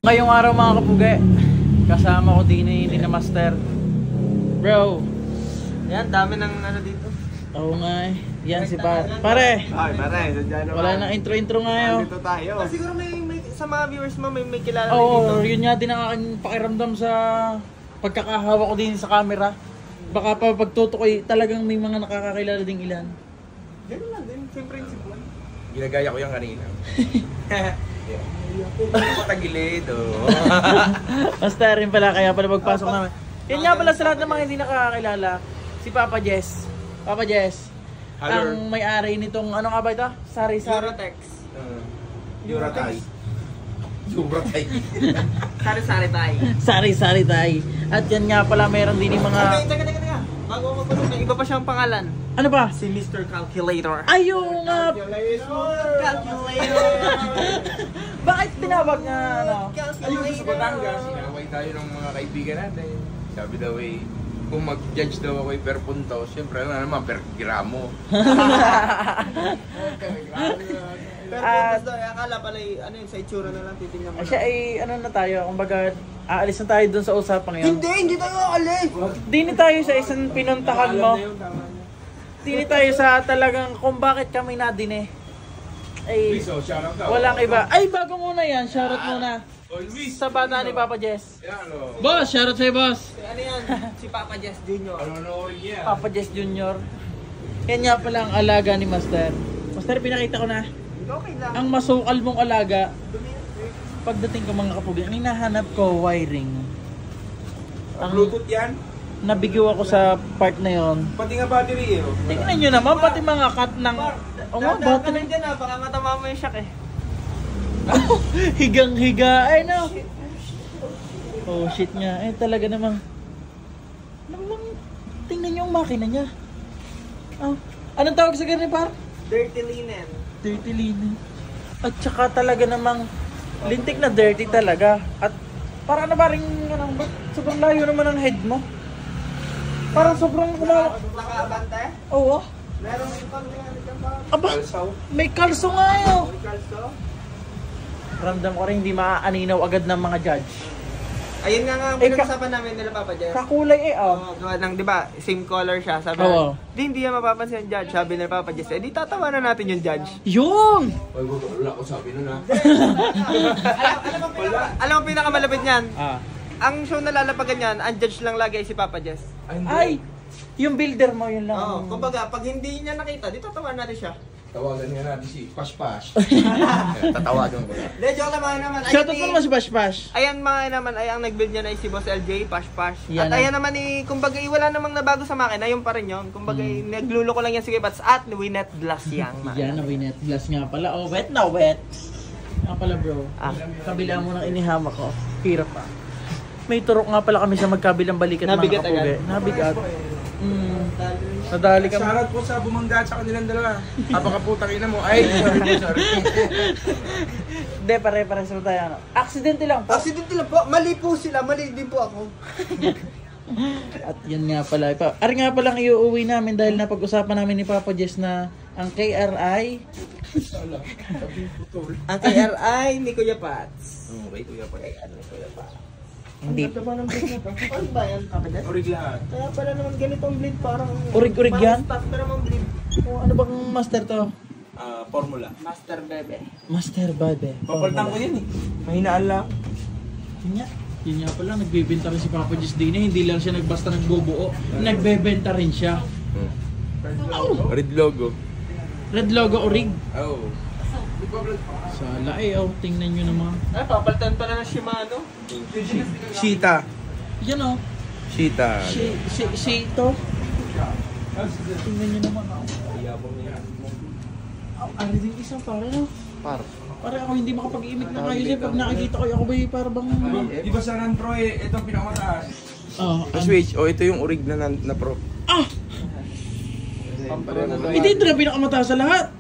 Ngayong araw mga kapugi, kasama ko din ni na Master. Bro, Yan, dami ng ano dito. oo nga eh. Yan si Pare. Ay, pare, nandiyan naman. Wala nang intro ngayon. Dito tayo. Siguro may sa mga viewers mo may kilala na Oo, dito. yun nga din ang aking pakiramdam sa pagkakahawa ko din sa camera. Baka pa pagtutukoy talagang may mga nakakakilala ding ilan. Ganun lang din, same principle. Ginagaya ko yan kanina. Patagilid, oh. Basta rin pala, kaya pala magpasok namin. Yan nga pala sa lahat ng mga hindi nakakakilala, si Papa Jess. Papa Jess, Hello. ang may-ari nitong, ano nga ba ito? Sari-sari. Eurotex. Yuratay. Yuratay. Sari-sari tayo. Sari-sari tayo. At yan nga pala, mayroon din yung mga... Teka. Bago ako magpunod, may iba pa siyang pangalan. Ano ba? Si Mr. Calculator. Ayun nga! Calculator! Bakit tinawag nga, ano? Ayun, sa Batangas, sinaway tayo ng mga kaibigan natin. Sabi daw eh, kung mag-judge daw ako per punto, siyempre ano naman, per gramo. Pero purpose daw, akala pala ano yun, sa itsura na lang titingnan mo. Siya ay, ano na tayo, kumbaga, aalis na tayo dun sa usapang yun. Hindi tayo aalis! Dini tayo sa isang pinuntahan mo. Dini tayo sa talagang kung bakit kami nadine. Ay, Luis, oh, shoutout daw. walang iba. Ay, bago muna yan, shoutout muna. Oh, Luis. Sa bata ni Papa Jess. Yan, oh. Boss, shoutout sa'yo, boss. Ano yan? Si Papa Jess Jr. Panonorin niya. Papa Jess Jr. Yan nga pala ang alaga ni Master. Master, pinakita ko na. Okay lang. Ang masukal mong alaga, pagdating ko mga kapugi, ang hinahanap ko, wiring. Ang Bluetooth yan. nabigyo ako sa part na yon. Pati nga battery eh. Oh. Tingnan nyo naman, pati mga cut ng... O nga, battery. Dyan na, baka matama mo yung shock eh. Higang-higa. Ay, no. Oh, shit nga. Eh, talaga namang... Tingnan nyo ang makina niya. Oh. Anong tawag sa ganun, par? Dirty linen. Dirty linen. At saka talaga namang lintik na dirty talaga. At parang na ba rin, ano, ba't sobrang layo naman ang head mo? Parang sobrang Nakaabante? Oo. Meron yung pang-ano dyan pa? Aba, Kalsaw. may kalso nga yun. May kalso? Ramdam ko rin hindi maaaninaw agad ng mga judge. Ayun nga ang pinag-usapan namin nila Papa Jess. Kakulay eh, oh. Gawa ng, di ba, same color siya. Sabi Oo. hindi yan mapapansin yung judge. Sabi nila Papa Jess, di tatawanan natin yung judge. Yun! Ay, wala ko sabi nun ha. Alam mo pinakamalapit niyan? Ah. Ang show na lalapagan niyan, ang judge lang lagi ay si Papa Jess. Ay! Yung builder mo, yun lang. Oo, kumbaga, pag hindi niya nakita, di tatawanan natin siya. Tawagan nga natin si Pash Pash. Tatawagan ko na. De, joke lang mga naman. Shoutout mo naman si Bash Bash. Ayan mga naman, ay ang nag-build niya na si Boss LJ, Pash Pash. Yan At ang- ayan naman kumbaga, wala namang nabago sa makina, yung pa rin yun. Kumbaga, naglulo ko lang yan si Kibats at Winnet Glass yang. Yan, ang winet glass nga pala. Oh, wet na wet. Nga pala bro. Kabila mo ng inihama ko. Hirap pa. May turok nga pala kami sa magkabilang balikat Nabigat mga kapugi. agad? Nabigat. Nadali kami. Shoutout po sa bumangga sa kanilang dalawa. Apakaputang ina mo. Ay, sorry. Hindi, pare-pare sa tayo. Ano. Aksidente lang po. Accident lang po, mali po sila, mali din po ako. At yan nga pala. Ari nga palang iuuwi namin dahil napag-usapan namin ni Papa Jess na ang KRI. Ang KRI ni Kuya Pats. Okay, kuya pa. Kuya Pats. Hindi. Ano ba ng blade na to? Ano ba yan, Papa Jess? Orig lahat. Kaya pala naman ganitong blade parang... Urig-urig yan? Parang stock na naman blade. Oh, ano bang master to? Formula. Master Bebe. Master Babe. Papalitan ko yan eh. Mahinaan lang. Yun nga. Yun nga pala, nagbebenta rin si Papa Jess din eh. Hindi lang siya basta nagbubuo. Nagbebenta rin siya. Red logo. Red logo orig. Oh. Sala eh, oh. Tingnan nyo naman. Ay, papalitan pala ng Shimano. Cheetah. Yan oh. Cheetah. Si ito. Tingnan nyo naman oh. Ari din isang pare no. Pare ako hindi makapag-imik na kayo siya pag nakikita ko ako ba para bang Di ba sa Ran Pro eh, ito ang pinakamataas. oh, Switch, ito yung orig na pro. ah! Hindi ito na pinakamataas sa lahat.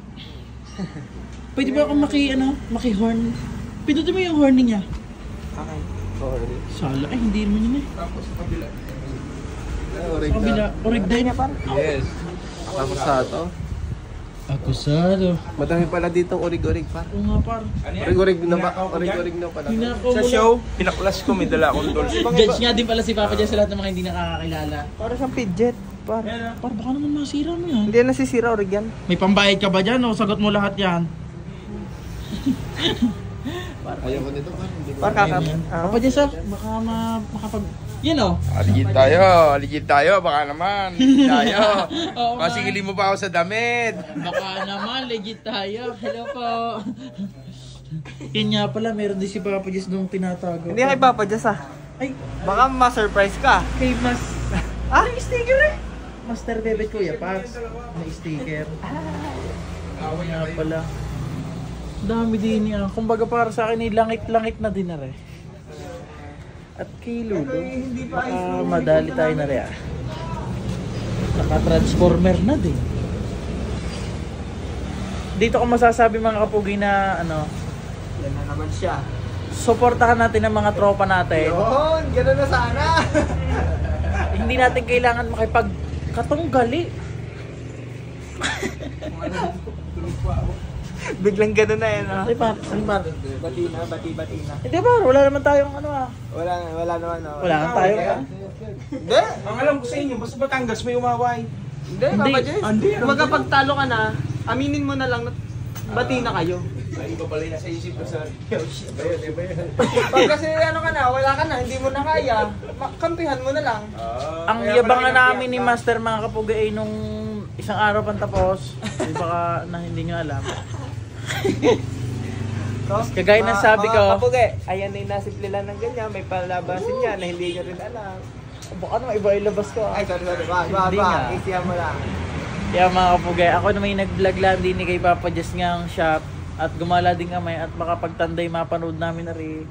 Pwede ba akong maki-horn? Pindutin mo yung horn niya. Okay. Sorry. Sala, ay hindi naman yun eh. Tapos sa kabila. Sa kabila, orig din. Yes. Tapos sa ito? Akusado. Madami pala ditong orig-orig par. Oo nga par. Orig-orig na ba? Orig-orig na pala. Hinako Sa mo show, pinaklas ko, may dala akong dolls. lang. Judge nga din pala si Papa dyan sa lahat ng mga hindi nakakakilala. Para siyang fidget. Par. Par, baka naman masira mo yan. Hindi na nasisira, orig yan. May pambayad ka ba dyan o sagot mo lahat yan? Ayoko nito par. Hindi ko Par kakap. Papa dyan sa, baka makapag... Yan o. Aligid tayo, baka naman. Aligid tayo. Oo nga. Masingili mo pa ako sa damit. Baka naman, legit tayo. Hello po. Yan nga pala, meron din si Papa Jess nung tinatago. Hindi kay Papa Jess ah. Ay, Baka ma-surprise ka. kay Mas... Ah, sticker eh. Master Bebet Kuya Pax. May sticker. Nga pala. Dami din yan. Kumbaga para sa akin, langit-langit na din na rin. At kay Ludo, baka madali tayo na rin ah. Naka-transformer na din. Dito ko masasabi mga kapugi na ano, Yan na naman siya. suportahan natin ang mga tropa natin. Yun, gano'n na sana. Hindi natin kailangan makipagkatunggali. Biglang gano'n na yan ah. Ay par. Bati na. Hindi par, wala naman tayong ano ah. Wala naman ah. Wala naman tayong Hindi. Ang alam ko sa inyo, basta Batangas may umaway. Hindi, Hindi. Papa Jess. Hindi. Kumbaga pag talo ka na, aminin mo na lang na bati na kayo. Ay, iba pala yung nasa isip ko sa... Pag kasi ano ka na, wala ka na, hindi mo na kaya, kampihan mo na lang. Ang yabangan namin ni Master mga kapugi ay nung isang araw pang tapos. Di baka na hindi nyo alam. So, Kagaya ng sabi ko. Mga kapugi, ayan na yung nasipli lang ng ganyan, may palabasin yan na hindi nyo rin alam. Baka naman iba ilabas ko. Ay, sorry, Hindi nga. isiyan mo lang. Kaya mga kapugay, ako na may nag-vlog lang din ni kay Papa Jess ngang shop at gumala din kami at baka pagtanday mapanood namin na rin.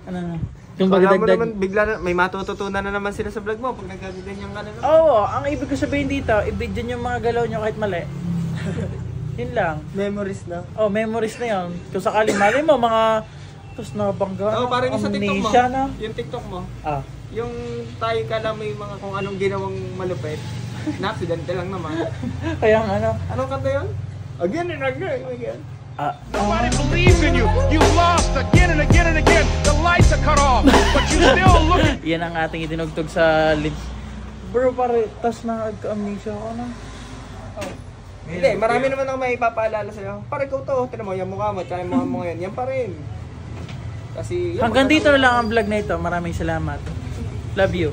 Ano na? Yung Wala mo bagdagdag. naman, bigla na, may matututunan na naman sila sa vlog mo pag nagkagagan yung ano. Oo, ang ibig ko sabihin dito, i-video nyo yung mga galaw nyo kahit mali. Yun lang. Memories na. Oh, memories na yun. Kung sakali mali mo, mga tapos nabangga. Oo, parang yung sa TikTok mo. amnesia na. Yung TikTok mo. Ah. Yung tayo ka lang may mga kung anong ginawang malupit. Na-accidente lang naman. Kaya nga ano. Anong kanta yun? Again and again. Ah. Nobody believes in you. You lost again and again and again. The lights are cut off, but you still look. Yan ang ating itinugtog sa lips. Bro, pare, tas na-amnesia ako na. Hindi, marami naman ako may ipapaalala sa'yo. Pare ko to, tinan mo yung mukha mo, tsaka yung mukha mo ngayon. Yan pa rin. Kasi... Hanggang dito na lang ang vlog na ito. Maraming salamat. Love you.